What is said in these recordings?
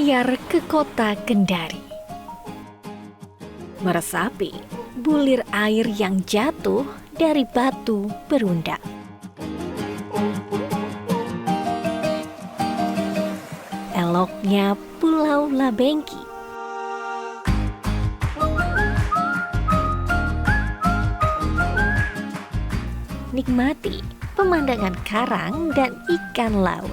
berlayar ke kota Kendari. Meresapi bulir air yang jatuh dari batu berundang. Eloknya Pulau Labengki. Nikmati pemandangan karang dan ikan laut.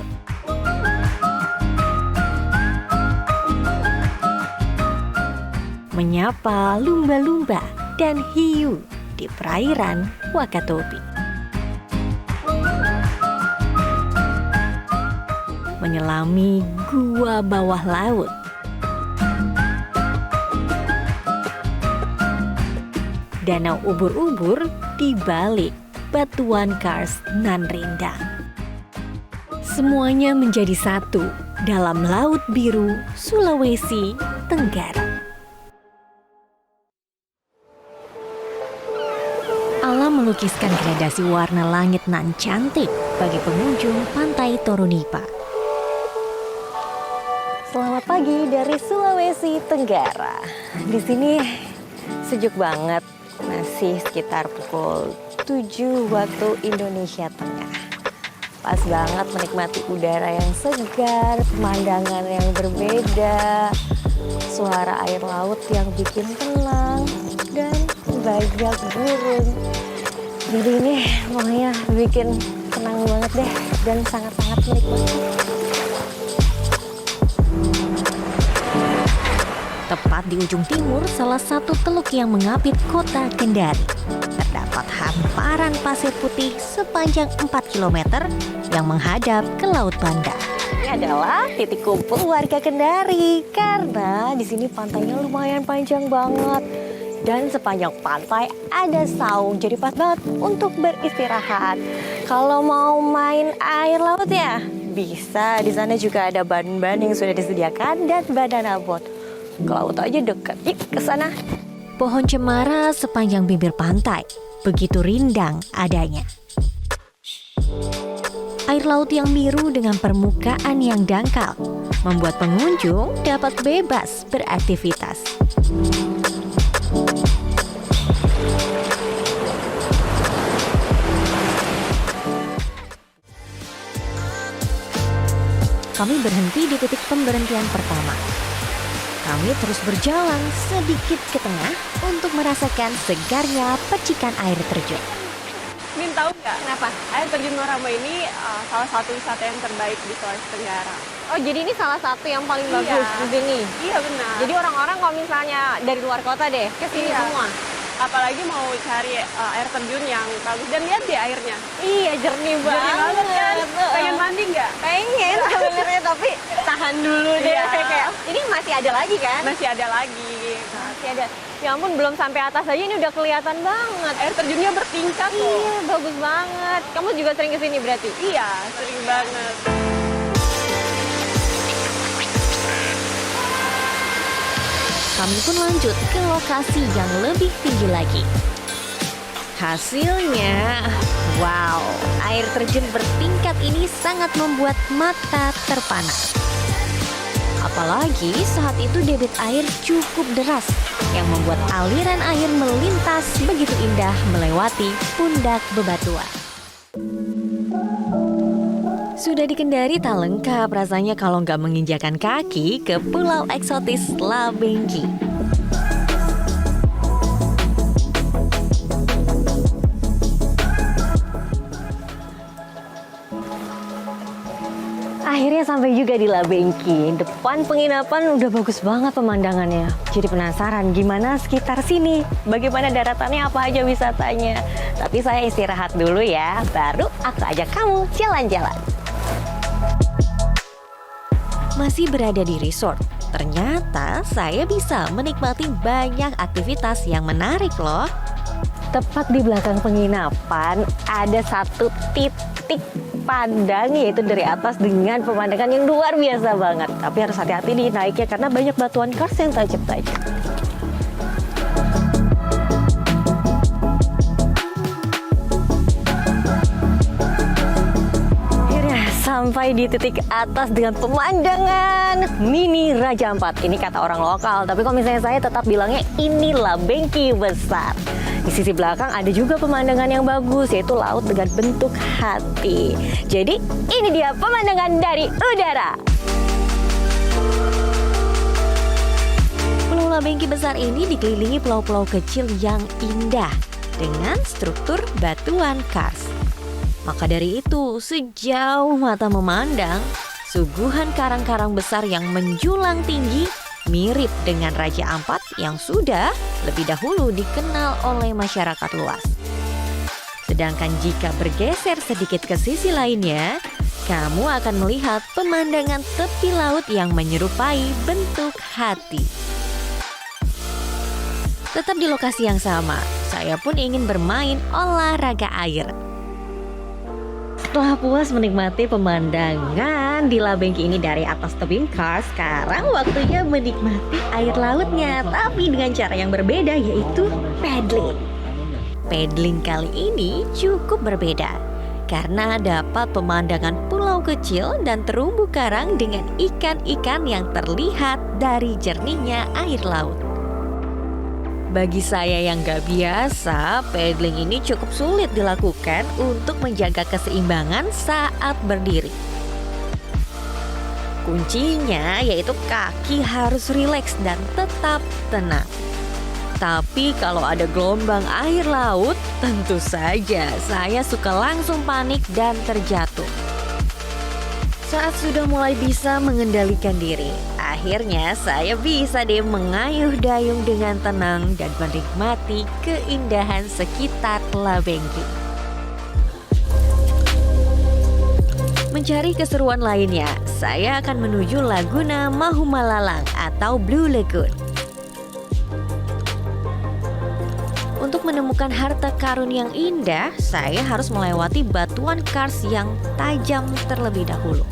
Menyapa lumba-lumba dan hiu di perairan Wakatobi. Menyelami gua bawah laut. Danau ubur-ubur di balik batuan karst nan rindang. Semuanya menjadi satu dalam Laut Biru Sulawesi Tenggara. Alam melukiskan gradasi warna langit nan cantik bagi pengunjung Pantai Torunipa. Selamat pagi dari Sulawesi Tenggara. Di sini sejuk banget, masih sekitar pukul 7 waktu Indonesia Tengah. Pas banget menikmati udara yang segar, pemandangan yang berbeda, suara air laut yang bikin tenang, dan banyak burung. Jadi ini pokoknya bikin tenang banget deh dan sangat-sangat menikmati. Tepat di ujung timur salah satu teluk yang mengapit kota Kendari, terdapat hamparan pasir putih sepanjang 4 km yang menghadap ke Laut Banda. Ini adalah titik kumpul warga Kendari karena di sini pantainya lumayan panjang banget. Dan sepanjang pantai ada saung, jadi pas banget untuk beristirahat. Kalau mau main air laut ya bisa. Di sana juga ada ban-ban yang sudah disediakan dan banana boat. Ke laut aja dekat, yuk ke sana. Pohon cemara sepanjang bibir pantai, begitu rindang adanya. Air laut yang biru dengan permukaan yang dangkal membuat pengunjung dapat bebas beraktivitas. Kami berhenti di titik pemberhentian pertama. Kami terus berjalan sedikit ke tengah untuk merasakan segarnya percikan air terjun. Min, tahu nggak kenapa air terjun Noramba ini salah satu wisata yang terbaik di Sulawesi Tenggara? Oh, jadi ini salah satu yang paling Iya. bagus di sini. Iya benar. Jadi orang-orang kalau misalnya dari luar kota deh ke sini Iya. semua. Apalagi mau cari air terjun yang bagus, dan lihat deh airnya. Iya, jernih Jernih banget kan? Pengen mandi nggak? Pengen sebenarnya, tapi tahan dulu deh. Iya. Kayak ini masih ada lagi kan? Masih ada lagi. Masih ada. Ya ampun, belum sampai atas aja ini udah kelihatan banget. Air terjunnya bertingkat loh. Iya, bagus banget. Kamu juga sering kesini berarti? Iya, sering banget. Kami pun lanjut ke lokasi yang lebih tinggi lagi. Hasilnya, wow, air terjun bertingkat ini sangat membuat mata terpana. Apalagi saat itu debit air cukup deras yang membuat aliran air melintas begitu indah melewati pundak bebatuan. Sudah di Kendari tak lengkap rasanya kalau nggak menginjakan kaki ke pulau eksotis Labengki. Akhirnya sampai juga di Labengki. Depan penginapan udah bagus banget pemandangannya. Jadi penasaran gimana sekitar sini? Bagaimana daratannya, apa aja wisatanya? Tapi saya istirahat dulu ya, baru aku ajak kamu jalan-jalan. Masih berada di resort, ternyata saya bisa menikmati banyak aktivitas yang menarik loh. Tepat di belakang penginapan ada satu titik pandang, yaitu dari atas dengan pemandangan yang luar biasa banget. Tapi harus hati-hati nih naiknya karena banyak batuan karst yang tajam-tajam. sampai di titik atas dengan pemandangan mini Raja Ampat. Ini kata orang lokal, tapi kalau misalnya saya tetap bilangnya inilah Bengki Besar. Di sisi belakang ada juga pemandangan yang bagus, yaitu laut dengan bentuk hati. Jadi ini dia pemandangan dari udara. Pulau Labengki Besar ini dikelilingi pulau-pulau kecil yang indah dengan struktur batuan kars. Maka dari itu, sejauh mata memandang, suguhan karang-karang besar yang menjulang tinggi mirip dengan Raja Ampat yang sudah lebih dahulu dikenal oleh masyarakat luas. Sedangkan jika bergeser sedikit ke sisi lainnya, kamu akan melihat pemandangan tepi laut yang menyerupai bentuk hati. Tetap di lokasi yang sama, saya pun ingin bermain olahraga air. Setelah puas menikmati pemandangan di Labengki ini dari atas tebing kars, sekarang waktunya menikmati air lautnya, tapi dengan cara yang berbeda, yaitu paddling. Paddling kali ini cukup berbeda karena dapat pemandangan pulau kecil dan terumbu karang dengan ikan-ikan yang terlihat dari jernihnya air laut. Bagi saya yang gak biasa, paddling ini cukup sulit dilakukan untuk menjaga keseimbangan saat berdiri. Kuncinya yaitu kaki harus rileks dan tetap tenang. Tapi kalau ada gelombang air laut, tentu saja saya suka langsung panik dan terjatuh. Saat sudah mulai bisa mengendalikan diri, akhirnya saya bisa deh mengayuh dayung dengan tenang dan menikmati keindahan sekitar Labengki. Mencari keseruan lainnya, saya akan menuju Laguna Mahumalalang atau Blue Lagoon. Untuk menemukan harta karun yang indah, saya harus melewati batuan kars yang tajam terlebih dahulu.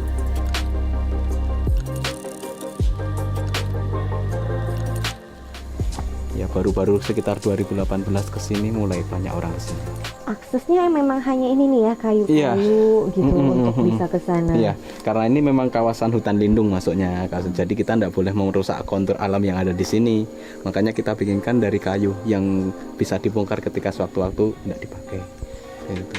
Ya baru-baru sekitar 2018 ke sini mulai banyak orang ke sini. Aksesnya memang hanya ini nih ya, kayu-kayu gitu untuk bisa ke sana. Iya, karena ini memang kawasan hutan lindung masuknya. Jadi kita tidak boleh merusak kontur alam yang ada di sini. Makanya kita bikinkan dari kayu yang bisa dibongkar ketika sewaktu-waktu tidak dipakai. Gitu.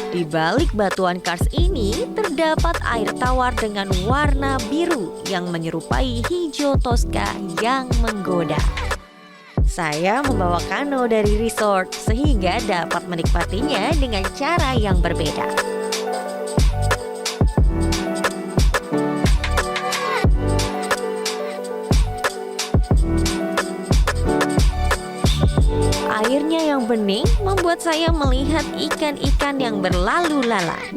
Di balik batuan kars ini terdapat air tawar dengan warna biru yang menyerupai hijau toska yang menggoda. Saya membawa kano dari resort sehingga dapat menikmatinya dengan cara yang berbeda. Airnya yang bening membuat saya melihat ikan-ikan yang berlalu lalang.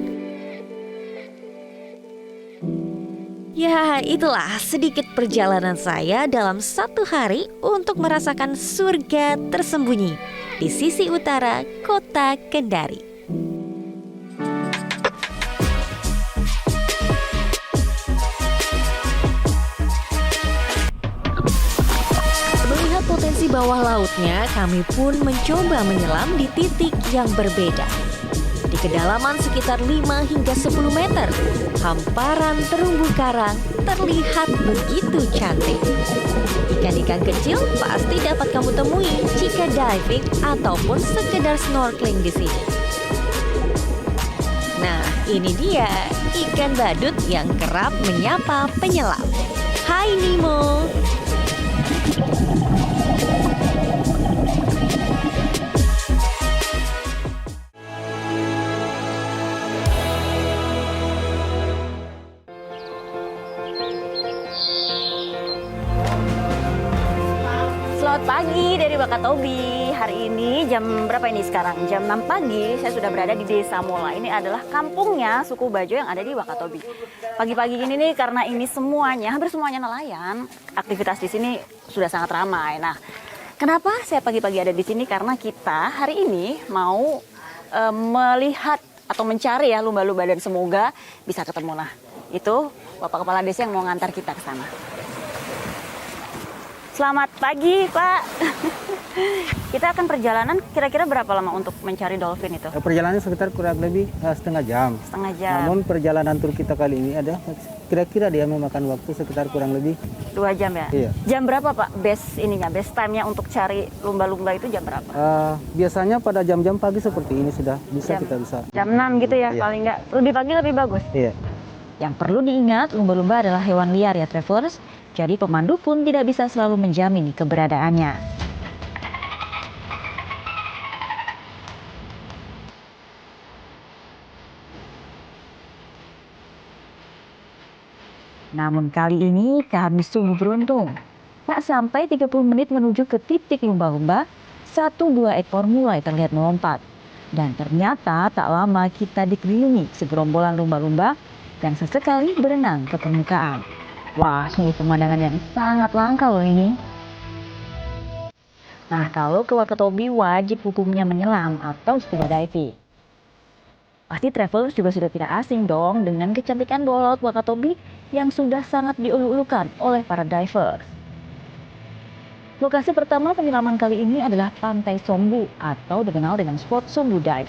Ya, itulah sedikit perjalanan saya dalam satu hari untuk merasakan surga tersembunyi di sisi utara kota Kendari. Potensi bawah lautnya, kami pun mencoba menyelam di titik yang berbeda. Di kedalaman sekitar 5 hingga 10 meter, hamparan terumbu karang terlihat begitu cantik. Ikan-ikan kecil pasti dapat kamu temui jika diving ataupun sekedar snorkeling di sini. Nah, ini dia ikan badut yang kerap menyapa penyelam. Hai Nemo! Selamat pagi dari Wakatobi. Hari ini jam berapa ini sekarang? Jam 6 pagi saya sudah berada di Desa Mola. Ini adalah kampungnya suku Bajo yang ada di Wakatobi. Pagi-pagi ini nih karena ini semuanya, hampir semuanya nelayan, aktivitas di sini sudah sangat ramai. Nah, kenapa saya pagi-pagi ada di sini? Karena kita hari ini mau melihat atau mencari ya lumba-lumba dan semoga bisa ketemu. Nah, itu Bapak Kepala Desa yang mau ngantar kita ke sana. Selamat pagi, Pak. Kita akan perjalanan kira-kira berapa lama untuk mencari dolphin itu? Perjalanan sekitar kurang lebih setengah jam. Setengah jam. Namun perjalanan tur kita kali ini ada kira-kira dia memakan waktu sekitar kurang lebih 2 jam ya? Iya. Jam berapa, Pak? Best time-nya untuk cari lumba-lumba itu jam berapa? biasanya pada jam-jam pagi seperti ini sudah bisa kita bisa. Jam 6 gitu ya, Iya. paling nggak. Lebih pagi lebih bagus. Iya. Yang perlu diingat, lumba-lumba adalah hewan liar ya travelers, jadi pemandu pun tidak bisa selalu menjamin keberadaannya. Namun kali ini kami sungguh beruntung. Tak sampai 30 menit menuju ke titik lumba-lumba, 1-2 ekor mulai terlihat melompat. Dan ternyata tak lama kita dikelilingi segerombolan lumba-lumba yang sesekali berenang ke permukaan. Wah, sungguh pemandangan yang sangat langka loh ini. Nah, kalau ke Wakatobi wajib hukumnya menyelam atau scuba diving. Pasti travelers juga sudah tidak asing dong dengan kecantikan bawah laut Wakatobi yang sudah sangat diulu-ulukan oleh para divers. Lokasi pertama penyelaman kali ini adalah Pantai Sombu atau dikenal dengan spot Sombu Dive.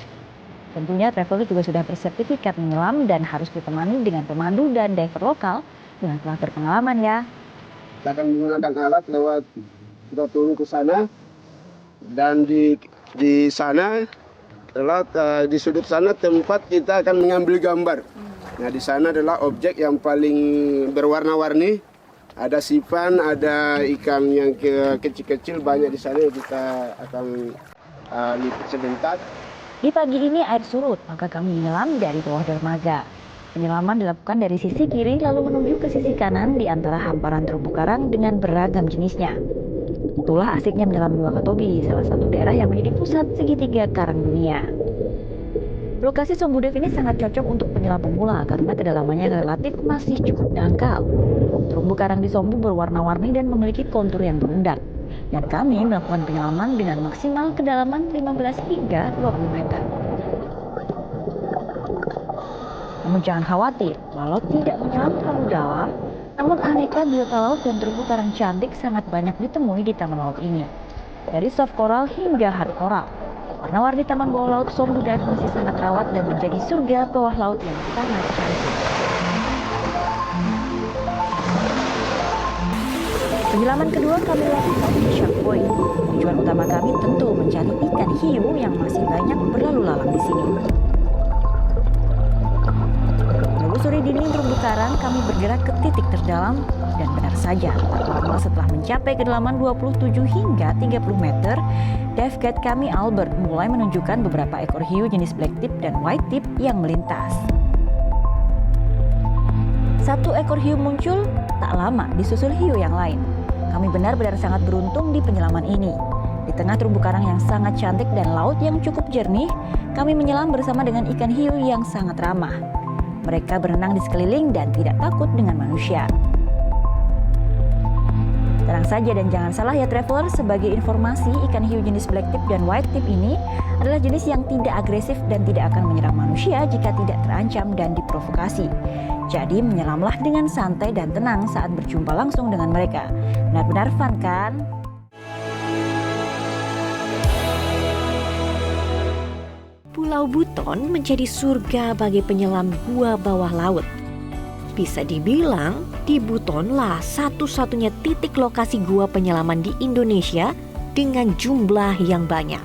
Tentunya travelers juga sudah bersertifikat menyelam dan harus ditemani dengan pemandu dan diver lokal dengan telah berpengalaman ya. Kita akan menggunakan alat lewat kita turun ke sana dan di sana adalah di sudut sana tempat kita akan mengambil gambar. Nah, di sana adalah objek yang paling berwarna-warni. Ada sipan, ada ikan yang kecil-kecil banyak di sana yang kita akan lipat sebentar. Di pagi ini air surut, maka kami menyelam dari bawah dermaga. Penyelaman dilakukan dari sisi kiri lalu menuju ke sisi kanan di antara hamparan terumbu karang dengan beragam jenisnya. Itulah asiknya menyelam di Wakatobi, salah satu daerah yang menjadi pusat segitiga karang dunia. Lokasi Sombu Dive ini sangat cocok untuk penyelam pemula karena kedalamannya relatif masih cukup dangkal. Terumbu karang di Sombu berwarna-warni dan memiliki kontur yang berundak. Dan kami melakukan penyelaman dengan maksimal kedalaman 15 hingga 20 meter. Namun jangan khawatir, walau tidak menyelam terlalu dalam, namun aneka biota laut dan terumbu karang cantik sangat banyak ditemui di taman laut ini. Dari soft coral hingga hard coral. Warna-warni taman bawah laut Sombu Dive masih sangat rawat dan menjadi surga bawah laut yang sangat cantik. Penyelaman kedua kami lakukan di Shark Point. Tujuan utama kami tentu mencari ikan hiu yang masih banyak berlalu lalang di sini. Menelusuri dinding terumbu karang, kami bergerak ke titik terdalam dan benar saja, tak lama setelah mencapai kedalaman 27 hingga 30 meter, dive guide kami Albert mulai menunjukkan beberapa ekor hiu jenis black tip dan white tip yang melintas. Satu ekor hiu muncul, tak lama disusul hiu yang lain. Kami benar-benar sangat beruntung di penyelaman ini. Di tengah terumbu karang yang sangat cantik dan laut yang cukup jernih, kami menyelam bersama dengan ikan hiu yang sangat ramah. Mereka berenang di sekeliling dan tidak takut dengan manusia. Tenang saja dan jangan salah ya traveler, sebagai informasi ikan hiu jenis black tip dan white tip ini adalah jenis yang tidak agresif dan tidak akan menyerang manusia jika tidak terancam dan diprovokasi. Jadi menyelamlah dengan santai dan tenang saat berjumpa langsung dengan mereka. Benar-benar fun kan? Pulau Buton menjadi surga bagi penyelam gua bawah laut. Bisa dibilang, di Butonlah satu-satunya titik lokasi gua penyelaman di Indonesia dengan jumlah yang banyak.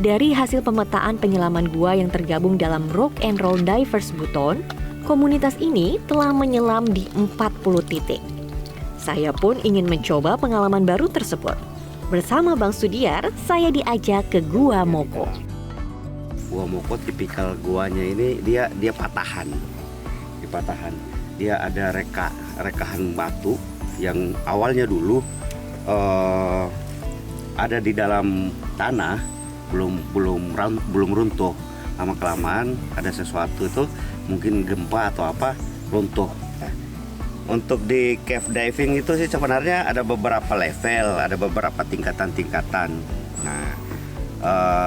Dari hasil pemetaan penyelaman gua yang tergabung dalam Rock and Roll Divers Buton, komunitas ini telah menyelam di 40 titik. Saya pun ingin mencoba pengalaman baru tersebut. Bersama Bang Sudiar, saya diajak ke Gua Moko. Gua Moko tipikal guanya ini dia patahan. Di patahan. Dia ada rekahan batu yang awalnya dulu ada di dalam tanah, belum runtuh. Lama kelamaan ada sesuatu itu mungkin gempa atau apa runtuh. Untuk di cave diving itu sih sebenarnya ada beberapa level, ada beberapa tingkatan-tingkatan. Nah,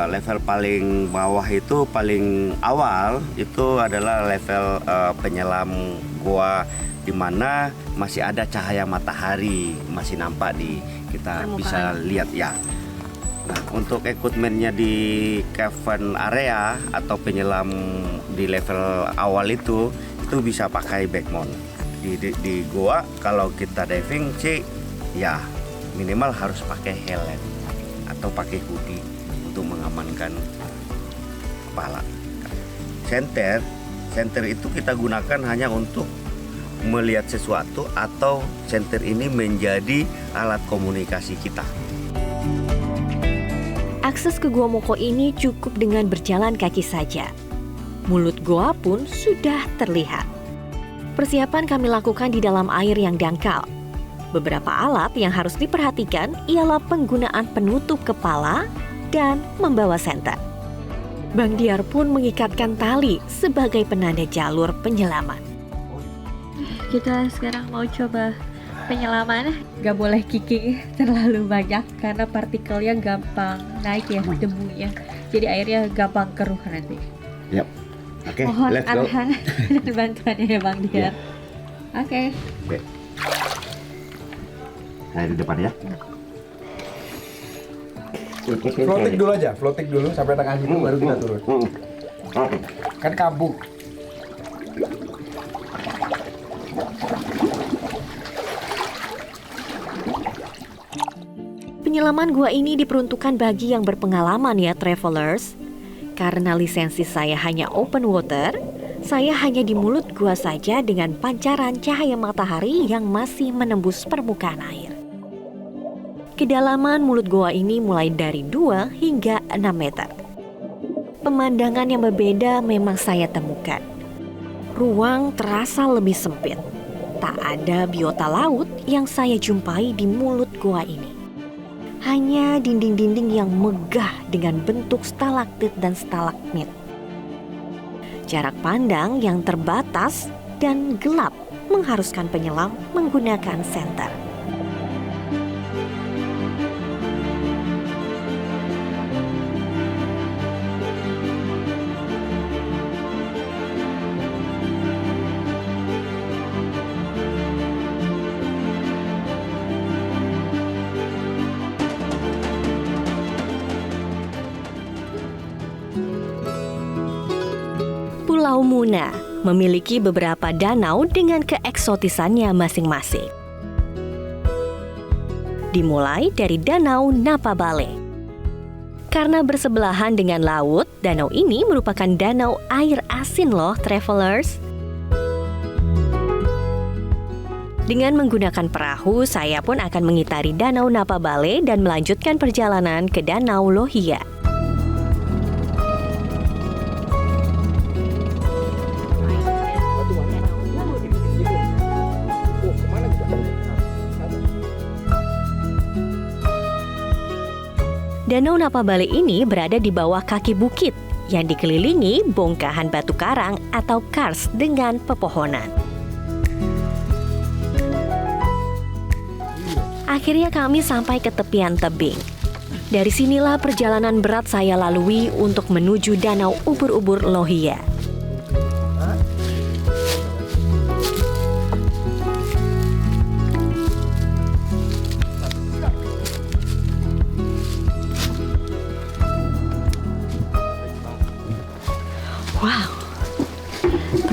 level paling bawah itu paling awal itu adalah level penyelam gua di mana masih ada cahaya matahari masih nampak di kita bisa lihat ya. Nah, untuk equipmentnya di cavern area atau penyelam di level awal itu bisa pakai backmount. Di goa kalau kita diving sih ya minimal harus pakai helm atau pakai hoodie untuk mengamankan kepala. Senter itu kita gunakan hanya untuk melihat sesuatu atau senter ini menjadi alat komunikasi kita. Akses ke Gua Moko ini cukup dengan berjalan kaki saja. Mulut goa pun sudah terlihat. Persiapan kami lakukan di dalam air yang dangkal. Beberapa alat yang harus diperhatikan ialah penggunaan penutup kepala dan membawa senter. Bang Diar pun mengikatkan tali sebagai penanda jalur penyelaman. Kita sekarang mau coba penyelaman. Gak boleh kicking terlalu banyak karena partikelnya gampang naik ya, debunya. Jadi airnya gampang keruh nanti. Yap. Oke, Mohon let's go. arahan dan bantuannya ya Bang Diar. Oke. Nah, di depan ya. Floating dulu sampai tengah situ baru kita turun. Kan kampung. Penyelaman gua ini diperuntukkan bagi yang berpengalaman ya travelers. Karena lisensi saya hanya open water, saya hanya di mulut gua saja dengan pancaran cahaya matahari yang masih menembus permukaan air. Kedalaman mulut gua ini mulai dari 2 hingga 6 meter. Pemandangan yang berbeda memang saya temukan. Ruang terasa lebih sempit. Tak ada biota laut yang saya jumpai di mulut gua ini. Hanya dinding-dinding yang megah dengan bentuk stalaktit dan stalagmit. Jarak pandang yang terbatas dan gelap mengharuskan penyelam menggunakan senter. Pulau Muna memiliki beberapa danau dengan keeksotisannya masing-masing. Dimulai dari Danau Napabale. Karena bersebelahan dengan laut, danau ini merupakan danau air asin loh, travelers. Dengan menggunakan perahu, saya pun akan mengitari Danau Napabale dan melanjutkan perjalanan ke Danau Lohia. Danau Napabale ini berada di bawah kaki bukit yang dikelilingi bongkahan batu karang atau kars dengan pepohonan. Akhirnya kami sampai ke tepian tebing. Dari sinilah perjalanan berat saya lalui untuk menuju Danau Ubur-ubur Lohia. Wow,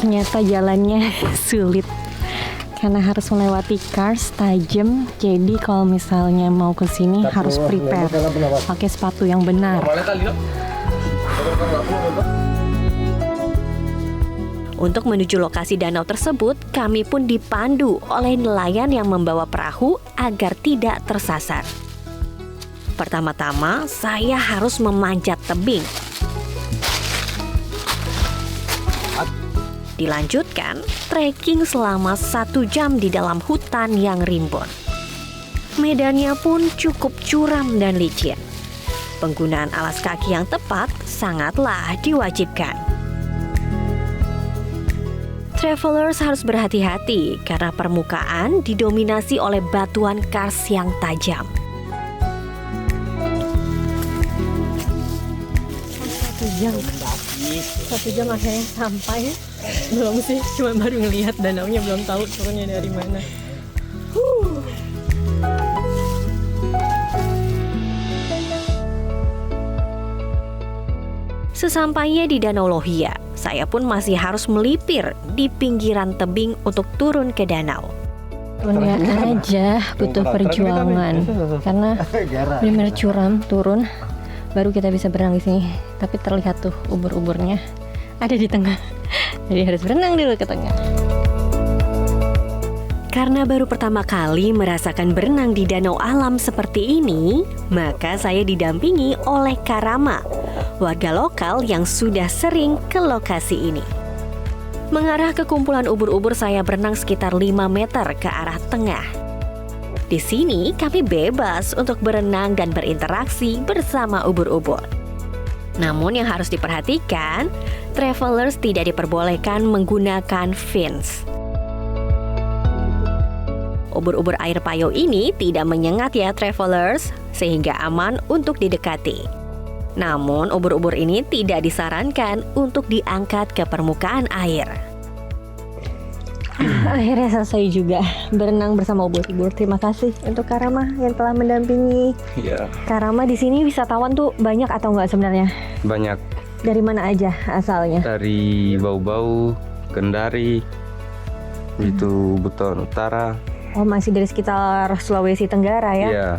ternyata jalannya sulit karena harus melewati kars tajam. Jadi kalau misalnya mau ke sini harus prepare, pakai sepatu yang benar. Untuk menuju lokasi danau tersebut, kami pun dipandu oleh nelayan yang membawa perahu agar tidak tersasar. Pertama-tama, saya harus memanjat tebing. Dilanjutkan, trekking selama 1 jam di dalam hutan yang rimbun. Medannya pun cukup curam dan licin. Penggunaan alas kaki yang tepat sangatlah diwajibkan. Travelers harus berhati-hati karena permukaan didominasi oleh batuan kars yang tajam. 1 jam akhirnya sampai. Belum sih, cuma baru ngelihat danaunya, belum tahu turunnya dari mana. Sesampainya di Danau Lohia, saya pun masih harus melipir di pinggiran tebing untuk turun ke danau. Lihat aja butuh perjuangan karena benar curam turun baru kita bisa berenang di sini. Tapi terlihat tuh ubur-uburnya ada di tengah. Jadi harus berenang dulu ke tengah. Karena baru pertama kali merasakan berenang di danau alam seperti ini, maka saya didampingi oleh Karama, warga lokal yang sudah sering ke lokasi ini. Mengarah ke kumpulan ubur-ubur, saya berenang sekitar 5 meter ke arah tengah. Di sini kami bebas untuk berenang dan berinteraksi bersama ubur-ubur. Namun yang harus diperhatikan, travelers tidak diperbolehkan menggunakan fins. Ubur-ubur air payo ini tidak menyengat ya travelers, sehingga aman untuk didekati. Namun ubur-ubur ini tidak disarankan untuk diangkat ke permukaan air. Akhirnya selesai juga berenang bersama ubur-ubur. Terima kasih untuk Karama yang telah mendampingi. Ya, Karama di sini wisatawan tuh banyak atau enggak sebenarnya? banyak Dari mana aja asalnya? dari Bau-Bau, Kendari, itu Buton Utara. Oh, masih dari sekitar Sulawesi Tenggara ya? Iya,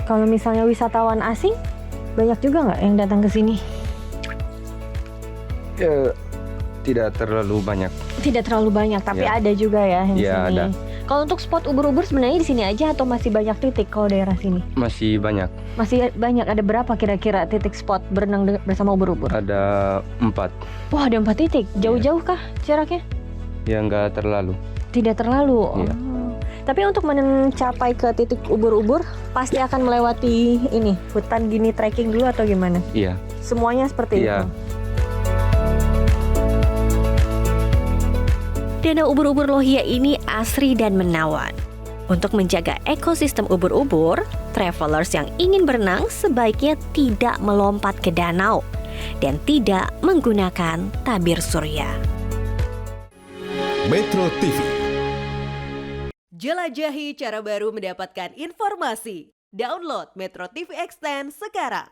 Kalau misalnya wisatawan asing, banyak juga nggak yang datang ke sini? ya, tidak terlalu banyak. Tidak terlalu banyak, tapi Ya. ada juga ya yang Ya, sini. ada. Kalau untuk spot ubur-ubur sebenarnya di sini aja atau masih banyak titik kalau daerah sini? Masih banyak. Masih banyak, ada berapa kira-kira titik spot berenang bersama ubur-ubur? Ada 4. Wah, ada 4 titik. Jauh-jauh kah jaraknya? Ya nggak terlalu. Tidak terlalu. Iya. Oh. Tapi untuk mencapai ke titik ubur-ubur pasti akan melewati ini hutan gini trekking dulu atau gimana? Iya. Semuanya seperti Iya. itu. Danau ubur-ubur Lohia ini asri dan menawan. Untuk menjaga ekosistem ubur-ubur, travelers yang ingin berenang sebaiknya tidak melompat ke danau dan tidak menggunakan tabir surya. Metro TV. Jelajahi cara baru mendapatkan informasi. Download Metro TV Extend sekarang.